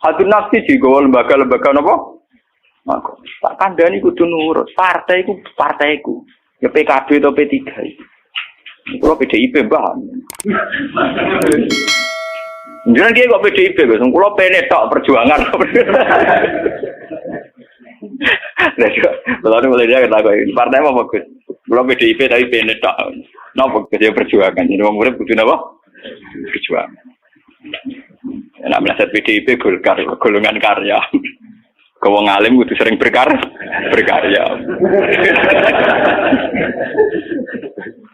Hati nafsi juga lembaga-lembaga apa? Maka tak kandhani kudu nurut. Partaiku partaiku. Ya PKB atau P3. Kalau PDIP mbah. Jangan dia kok PDIP guys. Kalau PNS tak perjuangan. Lalu mulai dia kata ini partai apa bagus? Kalau PDIP tapi PNS tak. Napa dia perjuangan. Jadi orang murid butuh apa? Perjuangan. Nak melihat PDIP golongan karya. Kau ngalim butuh sering berkarya.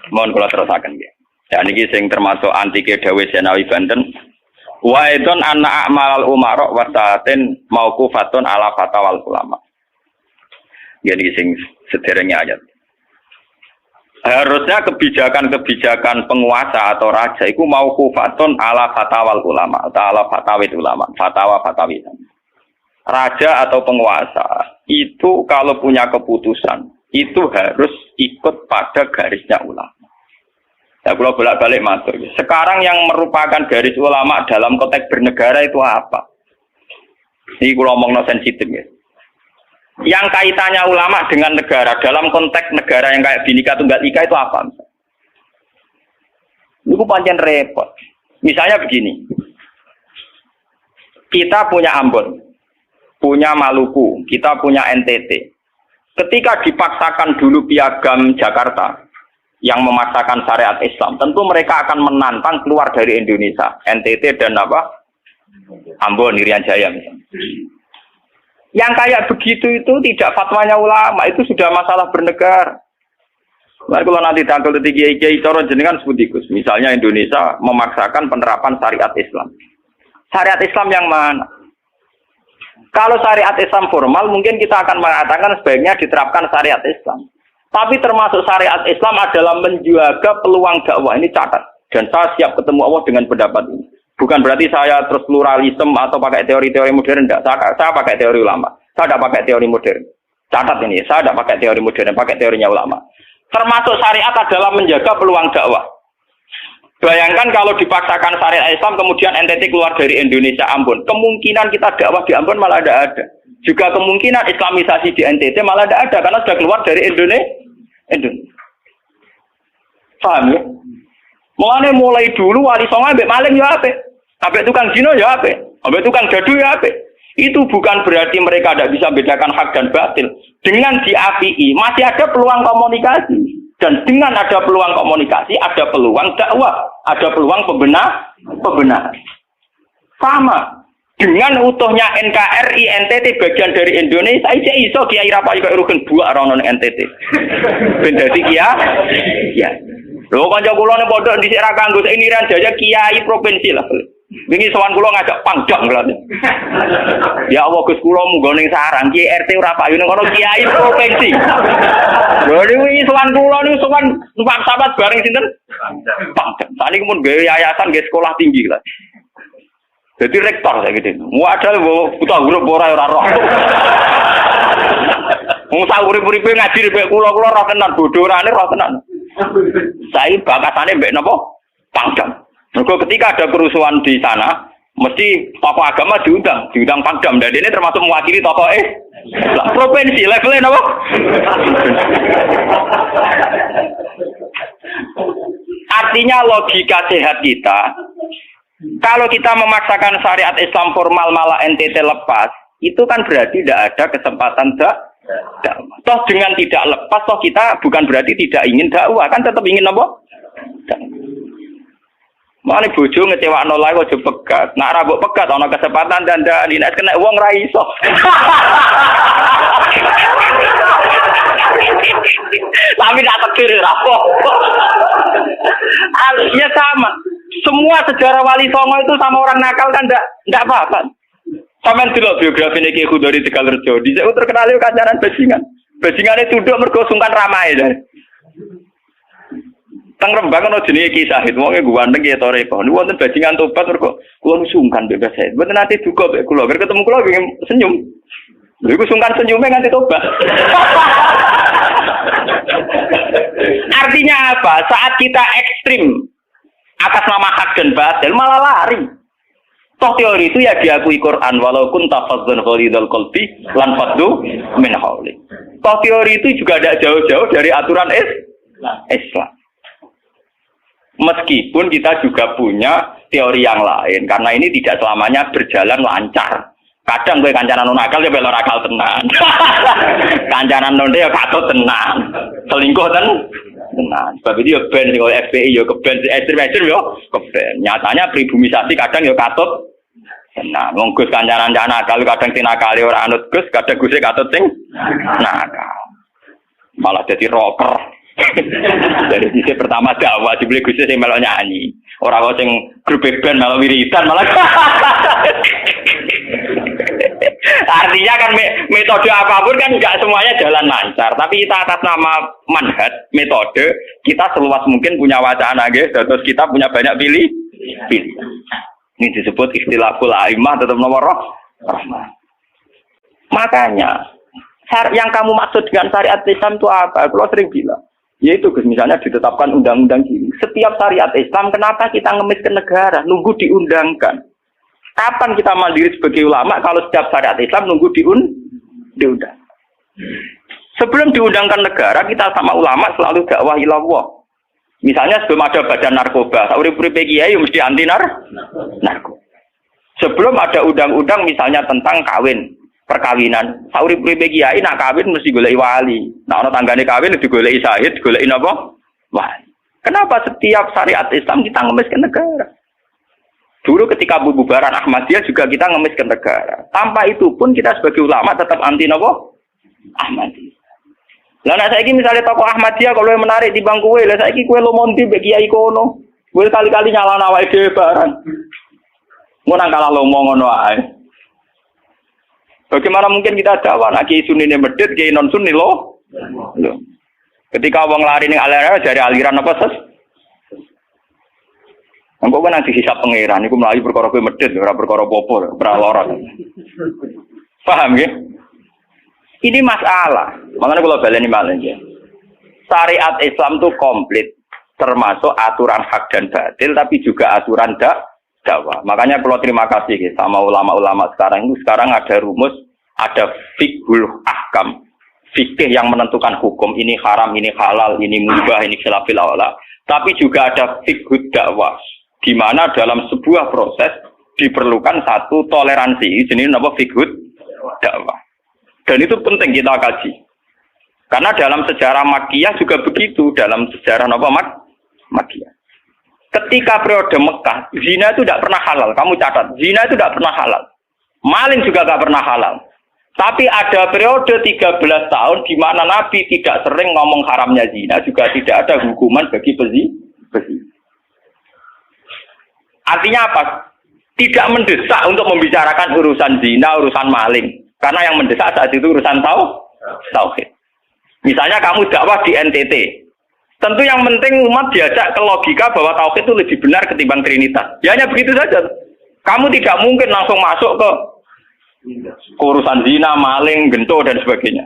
Mohon kula terusaken nggih. Ya niki sing termasuk antike dawuh Senawi Banten. Wa idon anna a'malal umara wa sa'atin mauqufatun ala fatawal ulama. Ya niki sing sederenge ayat. Harusnya kebijakan-kebijakan penguasa atau raja itu mauqufatun ala fatawal ulama, atau ala fatawid ulama, fatwa-fatwi. Raja atau penguasa itu kalau punya keputusan itu harus ikut pada garisnya ulama. Ya, kalau bolak-balik matur. Sekarang yang merupakan garis ulama dalam konteks bernegara itu apa? Ini kalau ngomong sensitif ya. Yang kaitannya ulama dengan negara dalam konteks negara yang kayak Bhinneka Tunggal Ika itu apa? Ini pancen repot. Misalnya begini. Kita punya Ambon, punya Maluku, kita punya NTT. Ketika dipaksakan dulu piagam Jakarta yang memaksakan syariat Islam, tentu mereka akan menantang keluar dari Indonesia, NTT dan Ambon, Irian Jaya misalnya. Yang kayak begitu itu tidak fatwanya ulama, itu sudah masalah bernegara. Nah, kalau nanti tanggal kiai cara jenengan sebutikus, misalnya Indonesia memaksakan penerapan syariat Islam. Syariat Islam yang mana? Kalau syariat Islam formal mungkin kita akan mengatakan sebaiknya diterapkan syariat Islam. Tapi termasuk syariat Islam adalah menjaga peluang dakwah. Ini catat. Dan saya siap ketemu Allah dengan pendapat ini. Bukan berarti saya terus pluralisme atau pakai teori-teori modern. Tidak. Saya pakai teori ulama. Saya tidak pakai teori modern. Catat ini. Saya tidak pakai teori modern. Pakai teorinya ulama. Termasuk syariat adalah menjaga peluang dakwah. Bayangkan kalau dipaksakan syariat Islam kemudian NTT keluar dari Indonesia Ambon. Kemungkinan kita dakwah di Ambon malah ada. Juga kemungkinan Islamisasi di NTT malah ada karena sudah keluar dari Indonesia. Paham ya? Mulai dulu wali songo ambek maling ya apik. Ambek tukang zina ya apik. Ambek tukang jadu ya apik. Itu bukan berarti mereka tidak bisa bedakan hak dan batil. Dengan diapii masih ada peluang komunikasi. Dan dengan ada peluang komunikasi, ada peluang dakwah, ada peluang pembenahan. Sama. Dengan utuhnya NKRI NTT bagian dari Indonesia, saya iso kiai rapai kok rugen buak rono NTT. Ben dadi kiai. Ya. Lho kanca kula ning pondok dhisik ra kanggo ini Irian Jaya kiai provinsi lah. Wingi sowan kula ngajak pangdam kula. Ya Allah Gus kula munggo ning sarang kiai RT ora payu ning kono kiai provinsi. Lho wingi sowan kula niku sowan numpak sahabat bareng sinten? Pangdam. Saniki mun gawe yayasan nggih sekolah tinggi lah. Jadi rektor saya gitu. Wadah buta huruf ora roh. Wong sak urip-uripe ngaji mbek kula roh tenan bodorane roh tenan. Saya bakasane mbek napa? Pangdam. Mergo ketika ada kerusuhan di sana, mesti tokoh agama diundang Pangdam dan ini termasuk mewakili tokoh provinsi levelnya napa? Artinya logika sehat kita kalau kita memaksakan syariat Islam formal malah NTT lepas, itu kan berarti tidak ada kesempatan dakwah. Toh dengan tidak lepas, toh kita bukan berarti tidak ingin dakwah, kan tetap ingin apa? Mana bojo ngecewakno lae aja pegat. Nak ra mbok pegat ana kesempatan dandani, nek kena wong ra iso. Tapi tak takdir ra apa. Artinya sama. Semua sejarah Wali Songo itu sama orang nakal kan enggak apa-apa. Sampeyan delok biografi Ki Khudori Tegalrejo, dhisik terkenal yo kancanan bajingan. Bajingane tunduk mergo sungkan ramae. Teng Rembang ana jenenge Ki Sahid, wonge ganteng ya toreko. Niku wonten bajingan tobat mergo kula sungkan bebas saya. Mboten nate duka mek kula, ger ketemu kula pengen senyum. Lha iku sungkan senyume nganti tobat. Artinya apa? Saat kita ekstrim atas nama hak dan batil malah lari. Toh teori itu ya diakui Quran walaupun tafadzun ghalidul qalbi lan faddu min haulik. Toh teori itu juga tidak jauh-jauh dari aturan Islam. Meskipun kita juga punya teori yang lain karena ini tidak selamanya berjalan lancar. Kadang gue kancanan nakal ya belok akal tenan. Kancanan nonde ya katut tenan. Selingkuh tenan. Sebab itu ya ben sing FPI ya keben ekstrem yo keben. Nyatanya pribumisasi kadang ya katut tenan. Wong Gus kancanan nakal kadang tinakali ora anut Gus, kadang Gus katut sing nakal. Malah jadi rocker. Dari sisi pertama dakwah dibeli Gus sing melok nyanyi. Ora kok sing grup band melok wiridan malah. Artinya kan metode apapun kan enggak semuanya jalan lancar, tapi kita atas nama manhaj, metode, kita seluas mungkin punya wacana nggih, terus kita punya banyak pilih. Ini disebut istilahul aimah tetap nomor rahmah. Makanya yang kamu maksud dengan syariat Islam itu apa? Kalau sering bilang, yaitu misalnya ditetapkan undang-undang gini. Setiap syariat Islam kenapa kita ngemis ke negara, nunggu diundangkan? Kapan kita mandiri sebagai ulama kalau setiap syariat Islam nunggu diundang? Sebelum diundangkan negara, kita sama ulama selalu dakwah ilallah. Misalnya sebelum ada badan narkoba, urip-uripe kiai mesti anti narkoba. Sebelum ada undang-undang misalnya tentang kawin, perkawinan, urip-uripe kiai nak kawin mesti goleki wali. Nah ana tanggane kawin digoleki syahid, goleki napa? Wali. Kenapa setiap syariat Islam kita ngemis ke negara? Dulu ketika bubaran Ahmadiyah juga kita ngemis ke negara. Tanpa itu pun kita sebagai ulama tetap anti nopo Ahmadiyah. Lah nek saiki misalnya tokoh Ahmadiyah kalau yang menarik di bangku kowe, lah saiki kowe lomonti mbek kiai kono. Kowe kali-kali nyalahno awake dhewe barang. Ngono nang kalah lomo ngono ae. Bagaimana mungkin kita dakwah nek kiai sunni medhit, kiai non sunni lo? Ketika wong lari ning aliran dari aliran apa ses? Engko kan nanti hisab pangeran iku mlayu perkara kowe medhit ora perkara apa-apa, ora lara. Paham ya? Ini masalah. Makanya kalau baleni malih ya. Syariat Islam itu komplit, termasuk aturan hak dan batil tapi juga aturan dakwah. Makanya kalau terima kasih ya, sama ulama-ulama sekarang itu sekarang ada rumus, ada fiqhul ahkam. Fikih yang menentukan hukum ini haram, ini halal, ini mubah, ini khilafil aula. Tapi juga ada fiqhud dakwah. Di mana dalam sebuah proses diperlukan satu toleransi, jenis apa fiqhud dakwah. Dan itu penting kita kaji. Karena dalam sejarah Makkiyah juga begitu, dalam sejarah apa Makkiyah. Ketika periode Mekah, zina itu tidak pernah halal. Kamu catat, zina itu tidak pernah halal. Maling juga tidak pernah halal. Tapi ada periode 13 tahun di mana Nabi tidak sering ngomong haramnya zina, juga tidak ada hukuman bagi pezina. Artinya apa? Tidak mendesak untuk membicarakan urusan zina, urusan maling. Karena yang mendesak saat itu urusan tauhid. Misalnya kamu dakwah di NTT. Tentu yang penting umat diajak ke logika bahwa tauhid itu lebih benar ketimbang trinitas. Ya hanya begitu saja. Kamu tidak mungkin langsung masuk ke urusan zina, maling, gento, dan sebagainya.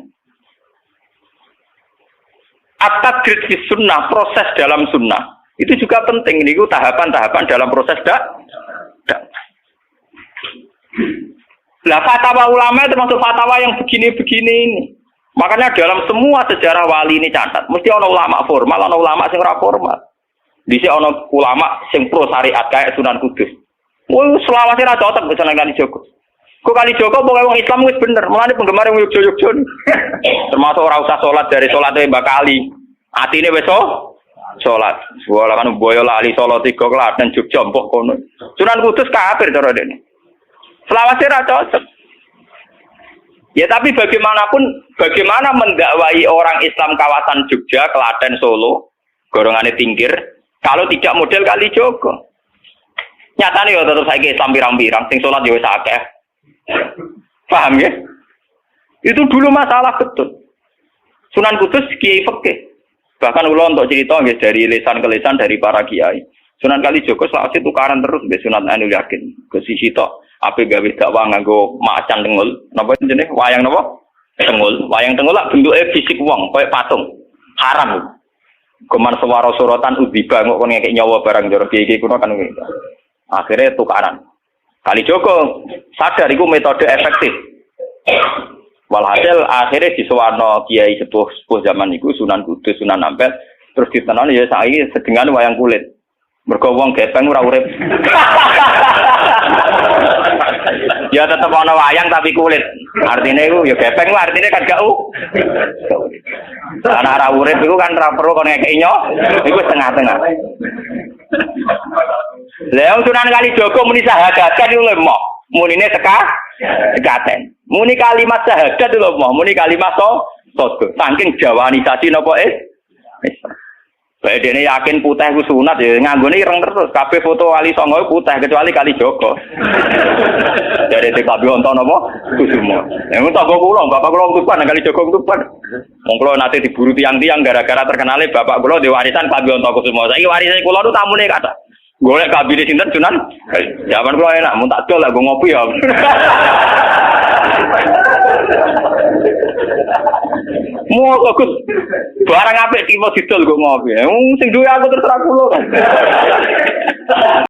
At-tadrid fi sunnah, proses dalam sunnah. Itu juga penting. Ini tahapan-tahapan dalam proses Lah fatwa ulama termasuk fatwa yang begini-begini ini. Makanya dalam semua sejarah wali ini catat, mesti ada ulama formal, ada ulama sing ora formal. Dhisik ana ulama sing pro syariat kayak Sunan Kudus. Woi selawase ra cocok karo Sunan Kalijogo. Kok Kalijogo pokoke wong Islam wis bener, mulane penggemar yang Yogyo-Yogyo. Termasuk ora usah salat dari salate Mbak Kali. Atine wis salat. Wala kan boyo lali salat 3 Klaten Jogja mbok kono. Sunan Kudus kafir cara dene. Selawase ra cocok. Ya tapi bagaimanapun, bagaimana mendakwai orang Islam kawasan Jogja, Klaten, Solo, golongane tingkir, kalau tidak model Kalijogo. Nyatane ya tetep saiki Islam pirang-pirang, sing salat ya wis akeh. Paham ya? Itu dulu masalah betul. Sunan Kudus kiai fikih. Bahkan ulo untuk cerita nggih dari lisan ke lisan dari para kiai. Sunan Kalijogo selawase tukaran terus mbek Sunan Ainul Yakin. Ke sisi tok ape gawe dakwah nganggo macan tengul. Napa jenenge? Wayang napa? Tengul. Wayang tengul lak bentuke fisik wong, koyo patung. Haram. Kuman swara sorotan udziba kok ngekek nyawa barang jero kiai kuno kan ngene. Akhirnya tukaran. Kalijogo sadar iku metode efektif. Walhasil akhirnya disuwarno kiai sepuh zaman iku Sunan Kudus, Sunan Ampel, terus ditenoni ya saiki sedengan wayang kulit. Mergo wong gepeng ora urip. Ya tetep ana wayang tapi kulit. Artinya iku ya gepeng artinya kan gak Karena ora urip iku kan ora perlu kon ngekeki nyo, iku setengah-tengah. Lah Sunan Kalijogo muni sahadat iku lemah. Munine sekaten. Muni kalimat syahadat lho moh, muni kalimat sodo. Saking jawanisasi napa bae dene yakin putih ku sunat ya nganggone ireng terus. Kabeh foto wali songo putih kecuali Kalijogo. Dari TKB wonten napa Kusumo. Yang tangga kula, bapak kula Tuban Kalijogo Tuban. Wong kula nate diburu tiang-tiang gara-gara terkenale bapak kula di warisan Kabeh wonten Kusumo. Saiki warisane kula tu tamune kata. Golek kabine sinten Sunan. Zaman kula enak mun tak dol lah go ngopi ya. Mau Gus barang apik iki mau didol go ngopi. Sing duwe aku terserah kula kan.